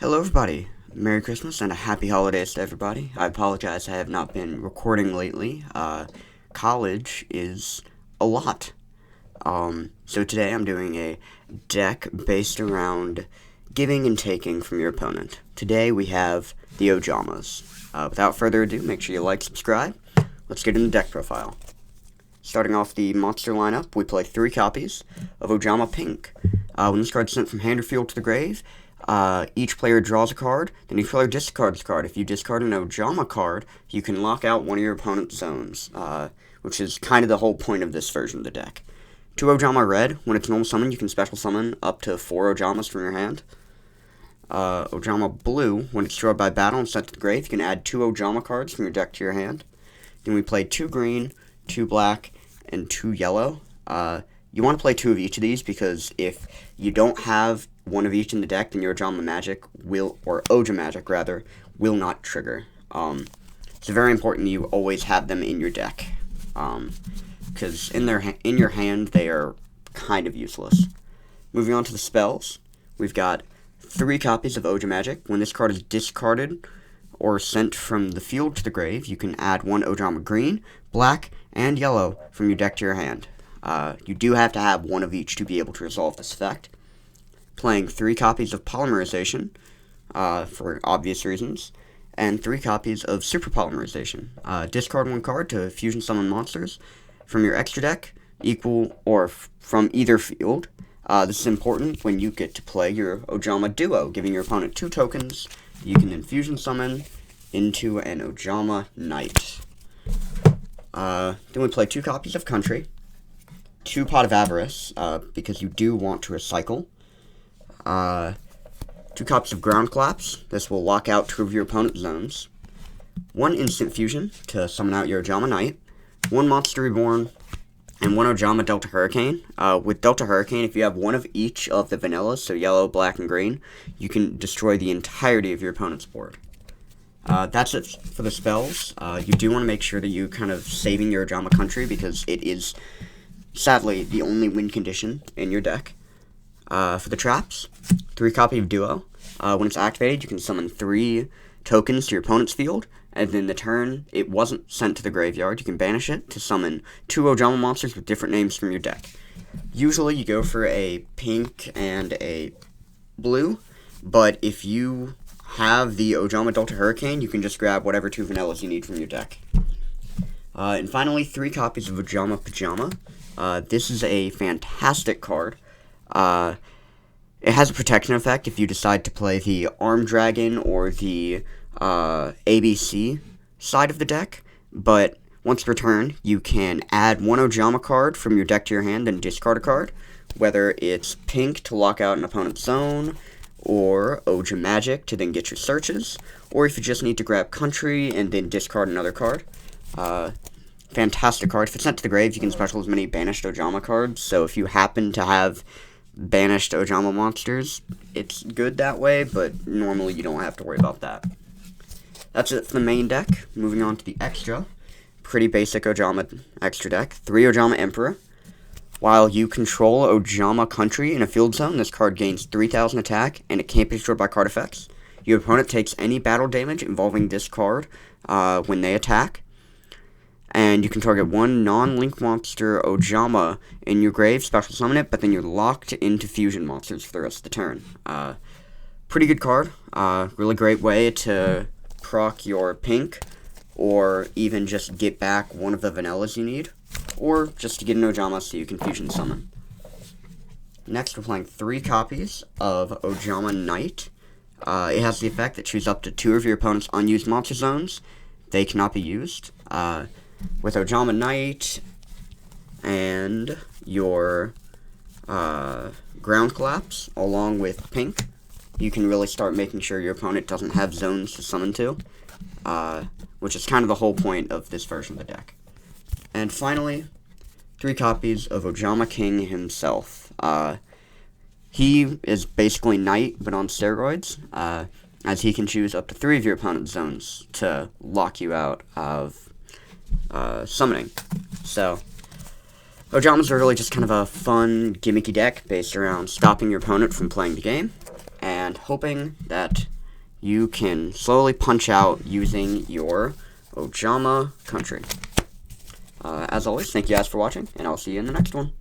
Hello everybody, Merry Christmas and a Happy Holidays to everybody. I apologize I have not been recording lately. College is a lot. So today I'm doing a deck based around giving and taking from your opponent. Today we have the Ojamas. Without further ado, make sure you like, subscribe. Let's get into deck profile. Starting off the monster lineup, we play 3 copies of Ojama Pink. When this card is sent from hand or field to the grave, each player draws a card, then each player discards a card. If you discard an Ojama card, you can lock out one of your opponent's zones, which is kind of the whole point of this version of the deck. 2 Ojama red, when it's normal summon, you can special summon up to 4 Ojamas from your hand. Ojama blue, when it's destroyed by battle and sent to the grave, you can add 2 Ojama cards from your deck to your hand. Then we play 2 green, 2 black, and 2 yellow. You want to play 2 of each of these because if you don't have one of each in the deck, then your Ojama magic magic rather, will not trigger. It's very important you always have them in your deck, because in your hand they are kind of useless. Moving on to the spells, we've got 3 copies of Ojama Magic. When this card is discarded or sent from the field to the grave, you can add 1 Ojama green, black, and yellow from your deck to your hand. You do have to have one of each to be able to resolve this effect. Playing 3 copies of Polymerization, for obvious reasons, and 3 copies of Super Polymerization. Discard 1 card to fusion summon monsters from your extra deck, equal or from either field. This is important when you get to play your Ojama duo, giving your opponent 2 tokens. You can then fusion summon into an Ojama Knight. Then we play 2 copies of Country, 2 Pot of Avarice, because you do want to recycle. 2 copies of Ground Collapse. This will lock out 2 of your opponent's zones. 1 Instant Fusion to summon out your Ojama Knight. 1 Monster Reborn. And 1 Ojama Delta Hurricane. With Delta Hurricane, if you have one of each of the vanillas, so yellow, black, and green, you can destroy the entirety of your opponent's board. That's it for the spells. You do want to make sure that you kind of saving your Ojama Country because it is, sadly, the only win condition in your deck. For the traps, 3 copy of Duo. When it's activated, you can summon 3 tokens to your opponent's field, and then the turn it wasn't sent to the graveyard, you can banish it to summon 2 Ojama monsters with different names from your deck. Usually you go for a pink and a blue, but if you have the Ojama Delta Hurricane, you can just grab whatever 2 vanillas you need from your deck. And finally, 3 copies of Ojama Pajama. This is a fantastic card. It has a protection effect if you decide to play the Arm Dragon or the ABC side of the deck, but once per turn, you can add 1 Ojama card from your deck to your hand and discard a card, whether it's pink to lock out an opponent's zone, or Ojama Magic to then get your searches, or if you just need to grab Country and then discard another card. Fantastic card. If it's sent to the grave, you can special as many banished Ojama cards, so if you happen to have banished Ojama monsters, it's good that way, but normally you don't have to worry about that. That's it for the main deck. Moving on to the extra. Pretty basic Ojama extra deck. 3 Ojama Emperor. While you control Ojama Country in a field zone, this card gains 3,000 attack, and it can't be destroyed by card effects. Your opponent takes any battle damage involving this card when they attack. And you can target 1 non-link monster Ojama in your grave, special summon it, but then you're locked into fusion monsters for the rest of the turn. Pretty good card. Really great way to proc your pink, or even just get back one of the vanillas you need, or just to get an Ojama so you can fusion summon. Next, we're playing 3 copies of Ojama Knight. It has the effect that choose up to 2 of your opponent's unused monster zones. They cannot be used. With Ojama Knight and your Ground Collapse, along with pink, you can really start making sure your opponent doesn't have zones to summon to, which is kind of the whole point of this version of the deck. And finally, 3 copies of Ojama King himself. He is basically Knight, but on steroids, as he can choose up to 3 of your opponent's zones to lock you out of summoning. So, Ojama's are really just kind of a fun, gimmicky deck based around stopping your opponent from playing the game, and hoping that you can slowly punch out using your Ojama country. As always, thank you guys for watching, and I'll see you in the next one.